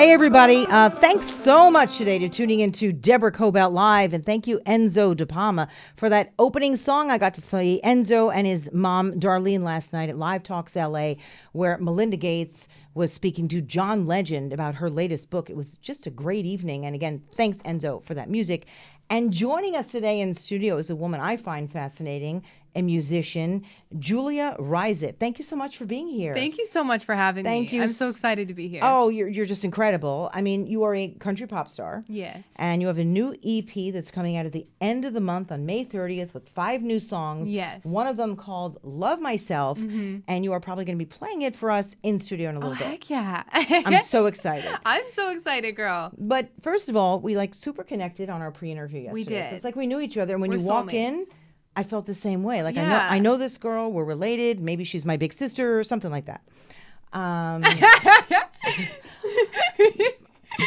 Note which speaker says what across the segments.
Speaker 1: Hey, everybody. Thanks so much today to tuning into Deborah Kobylt Live. And thank you, Enzo De Palma, for that opening song. I got to see Enzo and his mom, Darlene, last night at Live Talks LA, where Melinda Gates was speaking to John Legend about her latest book. It was just a great evening. And again, thanks, Enzo, for that music. And joining us today in the studio is a woman I find fascinating, a musician, Julia Rizik. Thank you so much for being here.
Speaker 2: Thank you so much for having me.
Speaker 1: Thank you.
Speaker 2: I'm so excited to be here.
Speaker 1: Oh, you're just incredible. I mean, you are a country pop star.
Speaker 2: Yes.
Speaker 1: And you have a new EP that's coming out at the end of the month on May 30th with 5 new songs.
Speaker 2: Yes.
Speaker 1: One of them called Love Myself. Mm-hmm. And you are probably going to be playing it for us in studio in a little bit.
Speaker 2: Heck yeah.
Speaker 1: I'm so excited.
Speaker 2: I'm so excited, girl.
Speaker 1: But first of all, we super connected on our pre-interview yesterday.
Speaker 2: We did.
Speaker 1: So it's like we knew each other. And when
Speaker 2: We're
Speaker 1: you walk
Speaker 2: soulmates.
Speaker 1: in, I felt the same way. Like,
Speaker 2: Yeah.
Speaker 1: I know this girl. We're related. Maybe she's my big sister or something like that.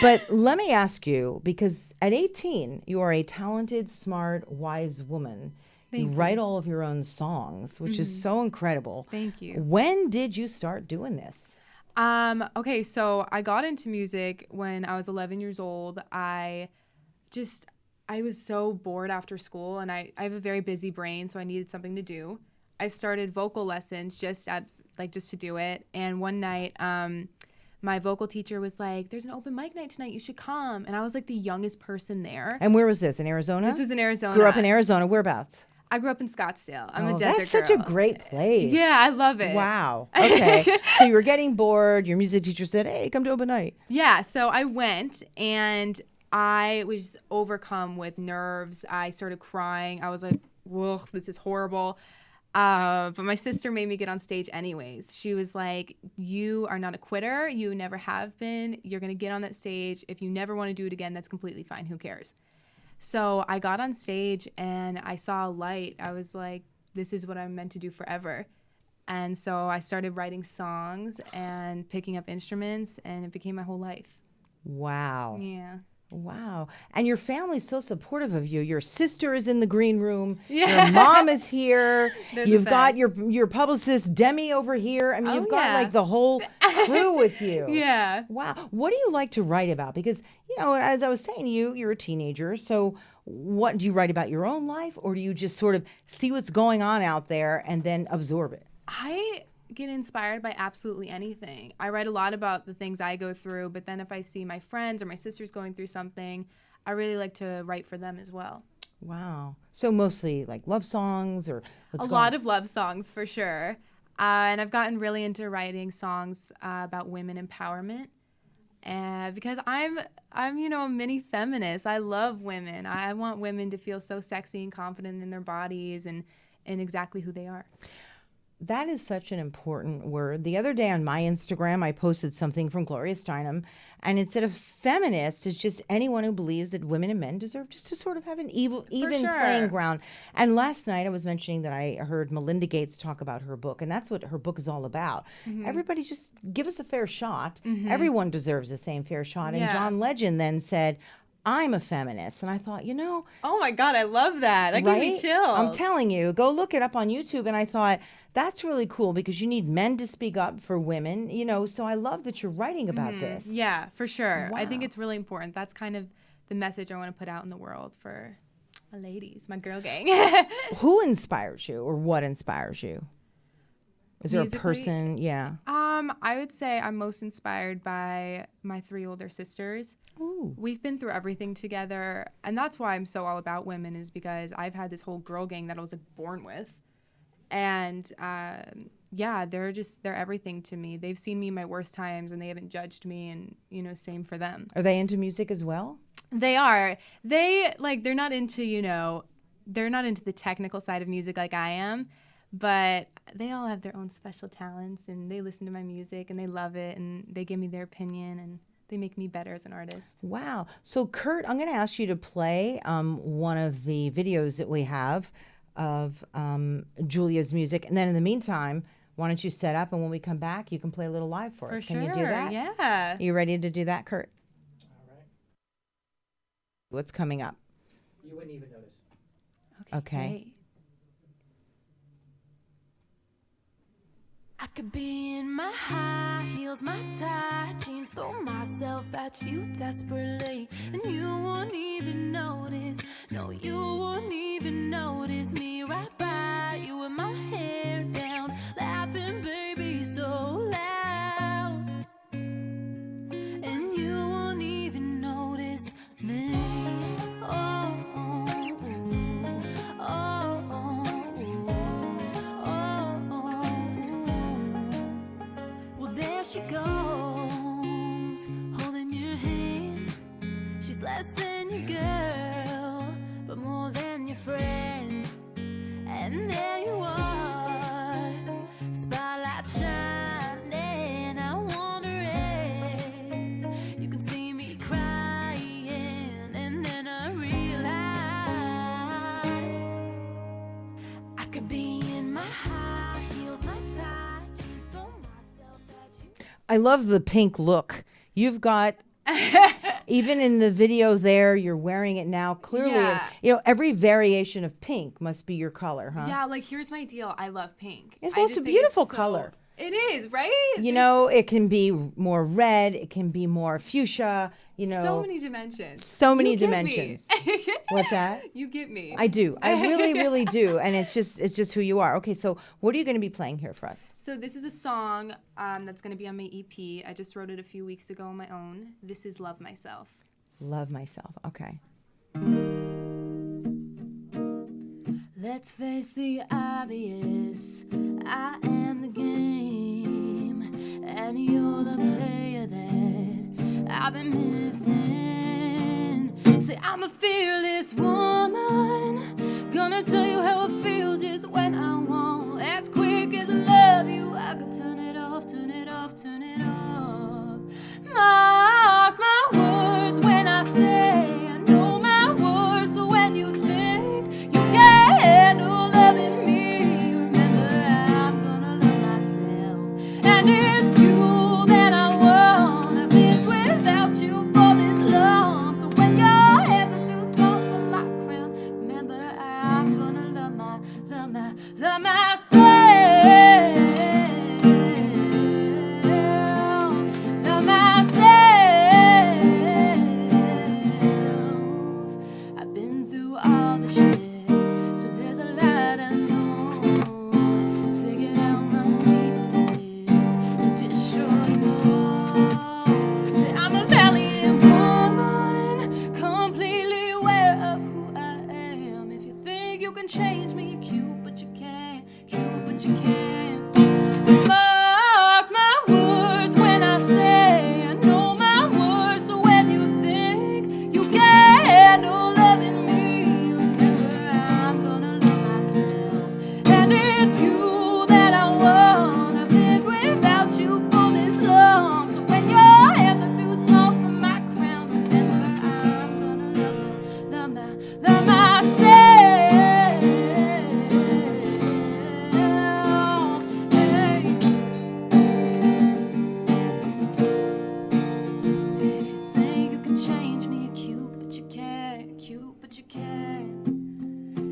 Speaker 1: But let me ask you, because at 18, you are a talented, smart, wise woman. You write all of your own songs, which is so incredible.
Speaker 2: Thank you.
Speaker 1: When did you start doing this?
Speaker 2: Okay, so I got into music when I was 11 years old. I was so bored after school, and I have a very busy brain, so I needed something to do. I started vocal lessons just to do it. And one night, my vocal teacher was like, "There's an open mic night tonight. You should come." And I was like the youngest person there.
Speaker 1: And where was this? In Arizona?
Speaker 2: This was in Arizona.
Speaker 1: Grew up in Arizona. Whereabouts?
Speaker 2: I grew up in Scottsdale. I'm a desert
Speaker 1: That's such a
Speaker 2: girl.
Speaker 1: great place.
Speaker 2: Yeah, I love it.
Speaker 1: Wow. Okay. So you were getting bored. Your music teacher said, "Hey, come to open night."
Speaker 2: Yeah, so I went, and I was overcome with nerves. I started crying. I was like, whoa, this is horrible. But my sister made me get on stage anyways. She was like, "You are not a quitter. You never have been. You're going to get on that stage. If you never want to do it again, that's completely fine. Who cares?" So I got on stage, and I saw a light. I was like, this is what I'm meant to do forever. And so I started writing songs and picking up instruments, and it became my whole life.
Speaker 1: Wow.
Speaker 2: Yeah.
Speaker 1: Wow. And your family's so supportive of you. Your sister is in the green room.
Speaker 2: Yeah.
Speaker 1: Your mom is here.
Speaker 2: They're the
Speaker 1: You've got
Speaker 2: best.
Speaker 1: your publicist Demi over here. I mean,
Speaker 2: Oh,
Speaker 1: you've got
Speaker 2: yeah.
Speaker 1: like the whole crew with you.
Speaker 2: Yeah.
Speaker 1: Wow. What do you like to write about? Because, as I was saying to you, you're a teenager. So what do you write about your own life, or do you just sort of see what's going on out there and then absorb it?
Speaker 2: I get inspired by absolutely anything. I write a lot about the things I go through, but then if I see my friends or my sisters going through something, I really like to write for them as well.
Speaker 1: Wow. So mostly like love songs or what's
Speaker 2: A
Speaker 1: going
Speaker 2: lot of love songs for sure. And I've gotten really into writing songs about women empowerment. And because I'm a mini feminist. I love women. I want women to feel so sexy and confident in their bodies and exactly who they are.
Speaker 1: That is such an important word. The other day on my Instagram, I posted something from Gloria Steinem, and it said a feminist is just anyone who believes that women and men deserve just to sort of have an even
Speaker 2: sure.
Speaker 1: playing ground. And last night I was mentioning that I heard Melinda Gates talk about her book, and that's what her book is all about. Mm-hmm. Everybody just give us a fair shot. Mm-hmm. Everyone deserves the same fair shot.
Speaker 2: Yeah.
Speaker 1: And John Legend then said, "I'm a feminist." And I thought,
Speaker 2: oh my God, I love that. That
Speaker 1: right?
Speaker 2: gives me chills.
Speaker 1: I'm telling you, go look it up on YouTube. And I thought, that's really cool because you need men to speak up for women, so I love that you're writing about this.
Speaker 2: Yeah, for sure.
Speaker 1: Wow.
Speaker 2: I think it's really important. That's kind of the message I want to put out in the world for my ladies, my girl gang.
Speaker 1: Who inspires you, or what inspires you? Is there
Speaker 2: Musically?
Speaker 1: a person? Yeah.
Speaker 2: I would say I'm most inspired by my 3 older sisters.
Speaker 1: Ooh.
Speaker 2: We've been through everything together, and that's why I'm so all about women, is because I've had this whole girl gang that I was born with. And they're everything to me. They've seen me in my worst times, and they haven't judged me, and same for them.
Speaker 1: Are they into music as well?
Speaker 2: They are. They're not into, they're not into the technical side of music like I am, but they all have their own special talents, and they listen to my music, and they love it, and they give me their opinion, and they make me better as an artist.
Speaker 1: Wow. So, Kurt, I'm going to ask you to play one of the videos that we have of Julia's music. And then in the meantime, why don't you set up, and when we come back, you can play a little live for us.
Speaker 2: For
Speaker 1: Can
Speaker 2: sure.
Speaker 1: you do that?
Speaker 2: Yeah.
Speaker 1: Are you ready to do that, Kurt?
Speaker 3: All right.
Speaker 1: What's coming up?
Speaker 3: You wouldn't even notice.
Speaker 1: Okay.
Speaker 2: Great.
Speaker 4: I could be in my high heels, my tight jeans, throw myself at you desperately, and you won't even notice. No, you won't even notice me right by you with my hair down, laughing, baby, so loud, and you won't even notice me. Oh, oh, oh, oh, oh, oh, oh. Well, there she goes, holding your hand. She's less than your girl, but more than your friend. And there you are, spotlight shining. I wonder if you can see me crying. And then I realize I could be in my high heels, my tight jeans, throw myself at you.
Speaker 1: I love the pink look. You've got, even in the video there, you're wearing it now. Clearly,
Speaker 2: Yeah.
Speaker 1: every variation of pink must be your color, huh?
Speaker 2: Yeah, like here's my deal. I love pink.
Speaker 1: It's
Speaker 2: I
Speaker 1: most
Speaker 2: just
Speaker 1: a
Speaker 2: think
Speaker 1: beautiful
Speaker 2: it's so-
Speaker 1: color.
Speaker 2: It is, right?
Speaker 1: You know, it can be more red. It can be more fuchsia. You know,
Speaker 2: so many dimensions.
Speaker 1: so many
Speaker 2: You get me.
Speaker 1: dimensions. What's that?
Speaker 2: You get me.
Speaker 1: I do. I really, really do. And it's just who you are. Okay, so what are you going to be playing here for us?
Speaker 2: So this is a song that's going to be on my EP. I just wrote it a few weeks ago on my own. This is Love Myself.
Speaker 1: Love Myself. Okay.
Speaker 4: Let's face the obvious. I am the game, and you're the player that I've been missing. Say I'm a fearless woman, gonna tell you how I feel just when I want. As quick as I love you, I could turn it off, turn it off, turn it off. Mark my words when I say I know my words. So when you think you can't handle loving me, remember I'm gonna love myself. And it's you that I want. I've lived without you for this long. So when your hands are too small for my crown, remember I'm gonna love myself. Love myself. I've been through all the shit, so there's a lot I know. Figured out my weaknesses and just show you more. Say I'm a valiant woman, completely aware of who I am. If you think you can change me, you're cute, but you can't. Cute, but you can't. Mark my words when I say I know my words. So when you think you can't handle loving me, remember I'm gonna love myself. And it's you that I want. I've lived without you for this long. So when your hands are too small for my crown, remember I'm gonna love myself. Hey. If you think you can change me, you're cute, but you can't. Cute, but you can't.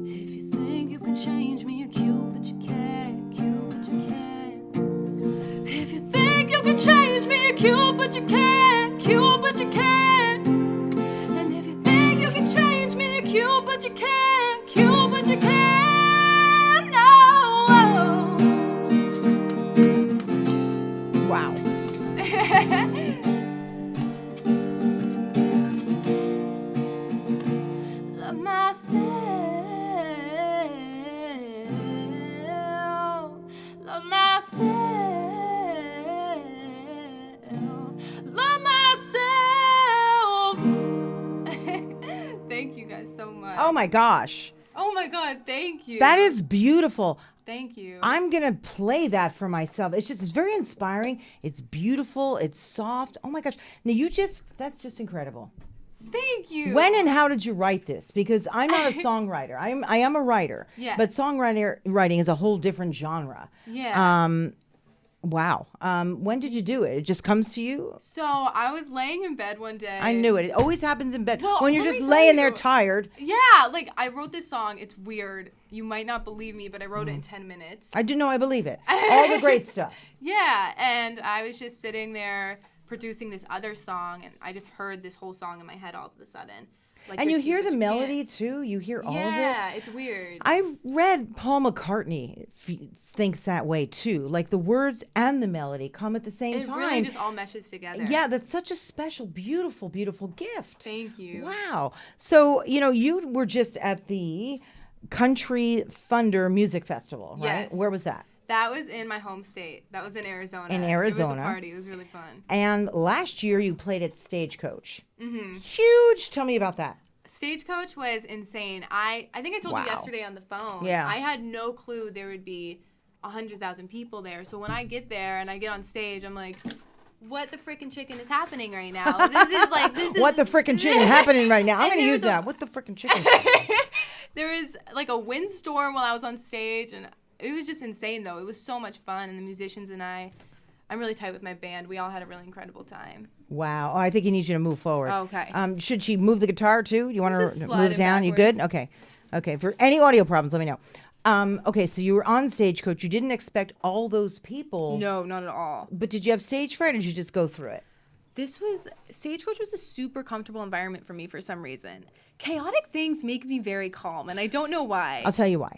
Speaker 4: If you think you can change me, you're cute, but you can't. Cute, but you can't. If you think you can change me, you're cute, but you can't. Cute, but you can't. And if you think you can change me, you're cute, but you can't. Cute, but you can't. No.
Speaker 1: Wow.
Speaker 4: Love myself. Love myself. Love myself.
Speaker 2: Thank you guys so much.
Speaker 1: Oh my gosh.
Speaker 2: Oh my God, thank you.
Speaker 1: That is beautiful.
Speaker 2: Thank you.
Speaker 1: I'm going to play that for myself. It's very inspiring. It's beautiful. It's soft. Oh my gosh. Now that's just incredible.
Speaker 2: Thank you.
Speaker 1: When and how did you write this? Because I'm not a songwriter. I am a writer.
Speaker 2: Yes.
Speaker 1: But writing is a whole different genre.
Speaker 2: Yeah.
Speaker 1: Wow. When did you do it? It just comes to you?
Speaker 2: So I was laying in bed one day.
Speaker 1: I knew it. It always happens in bed.
Speaker 2: Well,
Speaker 1: when you're
Speaker 2: let
Speaker 1: just
Speaker 2: me tell
Speaker 1: laying there
Speaker 2: you.
Speaker 1: tired.
Speaker 2: Yeah, like I wrote this song. It's weird. You might not believe me, but I wrote it in 10 minutes.
Speaker 1: I do know. I believe it. All the great stuff.
Speaker 2: Yeah, and I was just sitting there producing this other song, and I just heard this whole song in my head all of a sudden. Like
Speaker 1: And
Speaker 2: good
Speaker 1: you hear the
Speaker 2: Cupid,
Speaker 1: melody too. You hear all of it.
Speaker 2: Yeah, it's weird.
Speaker 1: I've read Paul McCartney thinks that way too. Like the words and the melody come at the same
Speaker 2: It
Speaker 1: time.
Speaker 2: really just all meshes together.
Speaker 1: Yeah, that's such a special, beautiful, beautiful gift.
Speaker 2: Thank you.
Speaker 1: Wow. So, you were just at the Country Thunder Music Festival, right?
Speaker 2: Yes.
Speaker 1: Where was that?
Speaker 2: That was in my home state. That was in Arizona.
Speaker 1: In
Speaker 2: It
Speaker 1: Arizona.
Speaker 2: was a party. It was really fun.
Speaker 1: And last year you played at Stagecoach. Mm-hmm. Huge. Tell me about that.
Speaker 2: Stagecoach was insane. I think I told
Speaker 1: Wow.
Speaker 2: you yesterday on the phone.
Speaker 1: Yeah.
Speaker 2: I had no clue there would be 100,000 people there. So when I get there and I get on stage, I'm like, what the frickin' chicken is happening right now? This is
Speaker 1: What the frickin' chicken happening right now? I'm
Speaker 2: And
Speaker 1: going to use
Speaker 2: there's
Speaker 1: that. What the frickin' chicken?
Speaker 2: There was like a windstorm while I was on stage, and it was just insane though. It was so much fun, and the musicians and I'm really tight with my band. We all had a really incredible time.
Speaker 1: Wow. Oh, I think he needs you to move forward.
Speaker 2: Okay.
Speaker 1: Should she move the guitar too? You want
Speaker 2: Just
Speaker 1: to
Speaker 2: slide
Speaker 1: move
Speaker 2: it
Speaker 1: down? You good?
Speaker 2: backwards.
Speaker 1: Okay. For any audio problems, let me know. Okay, so you were on Stagecoach. You didn't expect all those people.
Speaker 2: No, not at all.
Speaker 1: But did you have stage fright or did you just go through it?
Speaker 2: Stagecoach was a super comfortable environment for me for some reason. Chaotic things make me very calm, and I don't know why.
Speaker 1: I'll tell you why.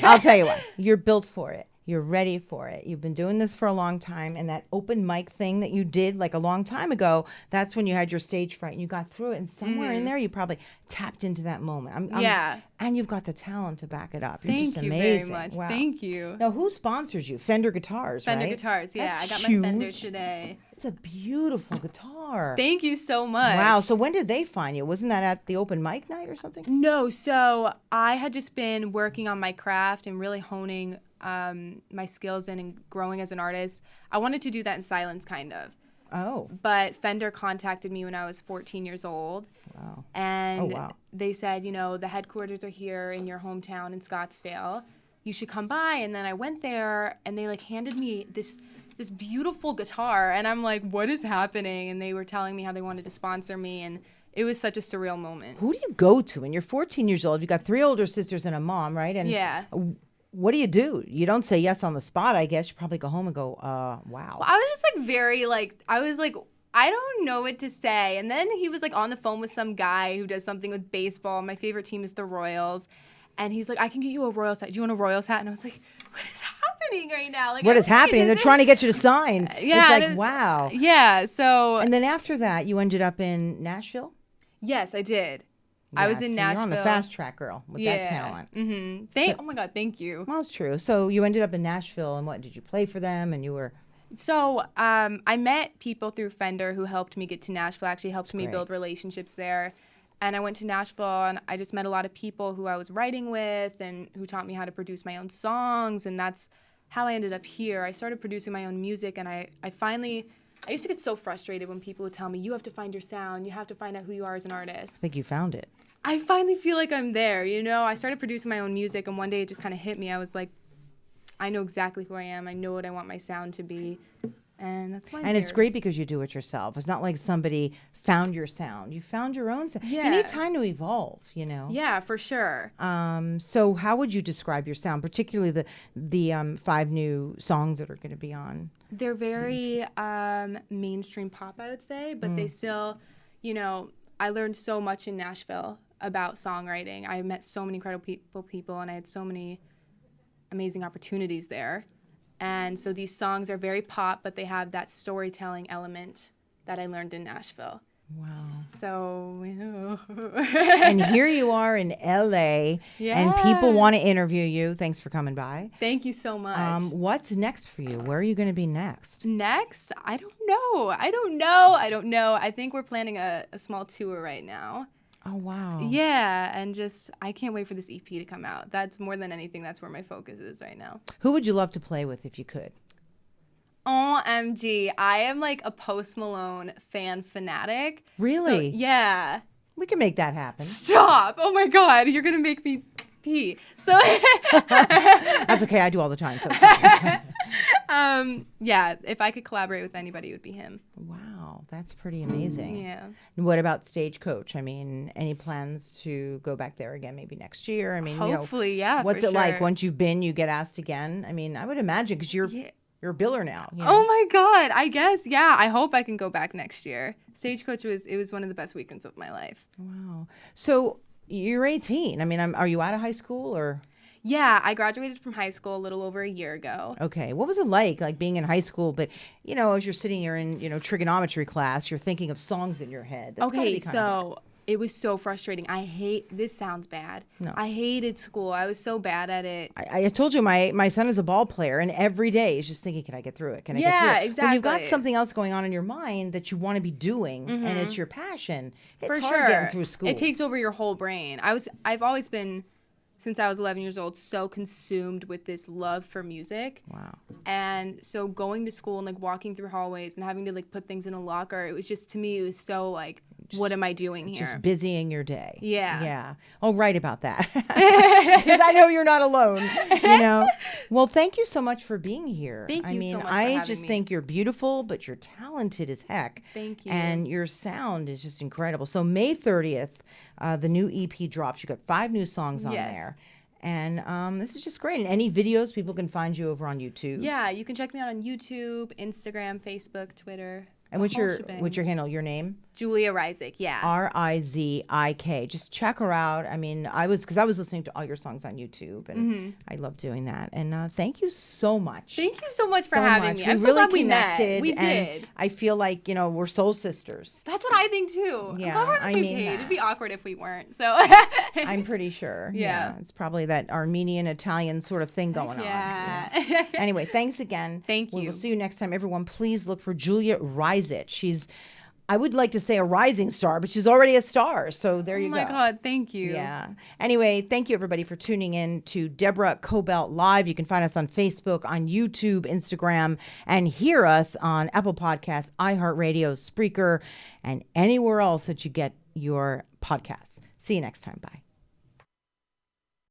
Speaker 1: I'll tell you why. You're built for it. You're ready for it. You've been doing this for a long time, and that open mic thing that you did like a long time ago, that's when you had your stage fright and you got through it. And somewhere in there, you probably tapped into that moment.
Speaker 2: Yeah.
Speaker 1: And you've got the talent to back it up. You're
Speaker 2: Thank
Speaker 1: just
Speaker 2: you
Speaker 1: amazing.
Speaker 2: very much.
Speaker 1: Wow.
Speaker 2: Thank you.
Speaker 1: Now, who sponsors you? Fender Guitars,
Speaker 2: Fender
Speaker 1: right?
Speaker 2: guitars, yeah.
Speaker 1: That's
Speaker 2: I got my
Speaker 1: huge.
Speaker 2: Fender today.
Speaker 1: It's a beautiful guitar.
Speaker 2: Thank you so much.
Speaker 1: Wow. So when did they find you? Wasn't that at the open mic night or something?
Speaker 2: No, so I had just been working on my craft and really honing my skills and growing as an artist. I wanted to do that in silence, kind of.
Speaker 1: Oh.
Speaker 2: But Fender contacted me when I was 14 years old.
Speaker 1: Wow.
Speaker 2: And
Speaker 1: wow.
Speaker 2: they said, the headquarters are here in your hometown in Scottsdale. You should come by. And then I went there, and they handed me this beautiful guitar, and I'm like, what is happening? And they were telling me how they wanted to sponsor me, and it was such a surreal moment.
Speaker 1: Who do you go to? And you're 14 years old. You've got 3 older sisters and a mom, right? And
Speaker 2: Yeah.
Speaker 1: What do? You don't say yes on the spot, I guess. You probably go home and go, wow.
Speaker 2: Well, I was just I don't know what to say. And then he was on the phone with some guy who does something with baseball. My favorite team is the Royals. And he's like, I can get you a Royals hat. Do you want a Royals hat? And I was like, what is happening right now?
Speaker 1: What is happening? They're trying to get you to sign.
Speaker 2: Yeah,
Speaker 1: It's like, wow.
Speaker 2: Yeah, so.
Speaker 1: And then after that, you ended up in Nashville?
Speaker 2: Yes, I did. I was in
Speaker 1: so
Speaker 2: Nashville.
Speaker 1: You're on the fast track, girl, with that talent.
Speaker 2: Mm-hmm. Oh my God, thank you.
Speaker 1: Well, it's true. So you ended up in Nashville, and what, did you play for them? And you were...
Speaker 2: So I met people through Fender who helped me get to Nashville, actually helped me
Speaker 1: great.
Speaker 2: build relationships there. And I went to Nashville, and I just met a lot of people who I was writing with and who taught me how to produce my own songs. And that's how I ended up here. I started producing my own music, and I used to get so frustrated when people would tell me, you have to find your sound, you have to find out who you are as an artist.
Speaker 1: I think you found it.
Speaker 2: I finally feel like I'm there, I started producing my own music, and one day it just kind of hit me. I was like, I know exactly who I am. I know what I want my sound to be. And that's why I'm
Speaker 1: And it's
Speaker 2: here.
Speaker 1: great because you do it yourself. It's not like somebody found your sound. You found your own sound.
Speaker 2: Yeah.
Speaker 1: You need time to evolve,
Speaker 2: Yeah, for sure.
Speaker 1: So how would you describe your sound, particularly the 5 new songs that are going to be on?
Speaker 2: They're very mainstream pop, I would say, but they still, I learned so much in Nashville about songwriting. I met so many incredible people, and I had so many amazing opportunities there. And so these songs are very pop, but they have that storytelling element that I learned in Nashville.
Speaker 1: Wow.
Speaker 2: So,
Speaker 1: And here you are in LA, and people
Speaker 2: Yeah.
Speaker 1: want to interview you. Thanks for coming by.
Speaker 2: Thank you so much.
Speaker 1: What's next for you? Where are you going to be next?
Speaker 2: Next, I don't know. I think we're planning a small tour right now.
Speaker 1: Oh, wow.
Speaker 2: Yeah, and I can't wait for this EP to come out. That's more than anything, that's where my focus is right now.
Speaker 1: Who would you love to play with if you could?
Speaker 2: OMG, I am a Post Malone fan fanatic.
Speaker 1: Really?
Speaker 2: So, yeah.
Speaker 1: We can make that happen.
Speaker 2: Stop. Oh my God, you're going to make me pee. So
Speaker 1: That's okay. I do all the time. So it's fine.
Speaker 2: Yeah, if I could collaborate with anybody, it would be him.
Speaker 1: Wow, that's pretty amazing.
Speaker 2: Yeah.
Speaker 1: And what about Stagecoach? I mean, any plans to go back there again maybe next year? I mean,
Speaker 2: Hopefully, yeah.
Speaker 1: what's
Speaker 2: for
Speaker 1: it like
Speaker 2: sure.
Speaker 1: once you've been, you get asked again? I mean, I would imagine because you're a biller now. You know?
Speaker 2: Oh my God. I guess. Yeah. I hope I can go back next year. Stagecoach was one of the best weekends of my life.
Speaker 1: Wow. So you're 18. I mean, are you out of high school or?
Speaker 2: Yeah. I graduated from high school a little over a year ago.
Speaker 1: Okay. What was it like being in high school, but, as you're sitting here in, trigonometry class, you're thinking of songs in your head. That's gotta
Speaker 2: Okay.
Speaker 1: be kinda
Speaker 2: So it was so frustrating. This sounds bad.
Speaker 1: No.
Speaker 2: I hated school. I was so bad at it.
Speaker 1: I told you my son is a ball player, and every day he's just thinking, can I get through it? Can I get through it?
Speaker 2: Yeah,
Speaker 1: When you've got
Speaker 2: exactly.
Speaker 1: something else going on in your mind that you want to be doing, and it's your passion, it's
Speaker 2: For
Speaker 1: hard
Speaker 2: sure.
Speaker 1: getting through school.
Speaker 2: It takes over your whole brain. I've always been, since I was 11 years old, so consumed with this love for music.
Speaker 1: Wow.
Speaker 2: And so going to school and like walking through hallways and having to like put things in a locker, it was just, to me, it was so like, what am I doing here?
Speaker 1: Just busying your day.
Speaker 2: Yeah.
Speaker 1: Yeah. Oh, right about that. Because I know you're not alone, Well, thank you so much for being here.
Speaker 2: Thank
Speaker 1: I
Speaker 2: you
Speaker 1: mean,
Speaker 2: so much for
Speaker 1: I
Speaker 2: having
Speaker 1: just
Speaker 2: me.
Speaker 1: think you're beautiful, but you're talented as heck.
Speaker 2: Thank you.
Speaker 1: And your sound is just incredible. So May 30th, the new EP drops. You got 5 new songs on
Speaker 2: Yes.
Speaker 1: there. And this is just great. And any videos, people can find you over on YouTube.
Speaker 2: Yeah, you can check me out on YouTube, Instagram, Facebook, Twitter.
Speaker 1: And
Speaker 2: the
Speaker 1: what's
Speaker 2: whole
Speaker 1: your
Speaker 2: shebang.
Speaker 1: what's your handle? Your name?
Speaker 2: Julia Rizik, yeah.
Speaker 1: Rizik. Just check her out. I mean, I was listening to all your songs on YouTube, and I love doing that. And thank you so much.
Speaker 2: Thank you so much for
Speaker 1: so
Speaker 2: having
Speaker 1: much.
Speaker 2: me.
Speaker 1: We
Speaker 2: I'm so
Speaker 1: really
Speaker 2: glad we met.
Speaker 1: connected.
Speaker 2: We
Speaker 1: and
Speaker 2: did.
Speaker 1: I feel like we're soul sisters.
Speaker 2: That's what I think too.
Speaker 1: Yeah,
Speaker 2: I'm glad we're on
Speaker 1: I
Speaker 2: the same
Speaker 1: mean
Speaker 2: page.
Speaker 1: that.
Speaker 2: It'd be awkward if we weren't. So
Speaker 1: I'm pretty sure.
Speaker 2: Yeah.
Speaker 1: It's probably that Armenian Italian sort of thing going on.
Speaker 2: yeah.
Speaker 1: Anyway, thanks again.
Speaker 2: Thank
Speaker 1: We
Speaker 2: you.
Speaker 1: will see you next time. Everyone, please look for Julia Rizik. I would like to say a rising star, but she's already a star. So there you
Speaker 2: Oh
Speaker 1: go.
Speaker 2: my God, thank you.
Speaker 1: Yeah. Anyway, thank you everybody for tuning in to Deborah Kobylt Live. You can find us on Facebook, on YouTube, Instagram, and hear us on Apple Podcasts, iHeartRadio, Spreaker, and anywhere else that you get your podcasts. See you next time. Bye.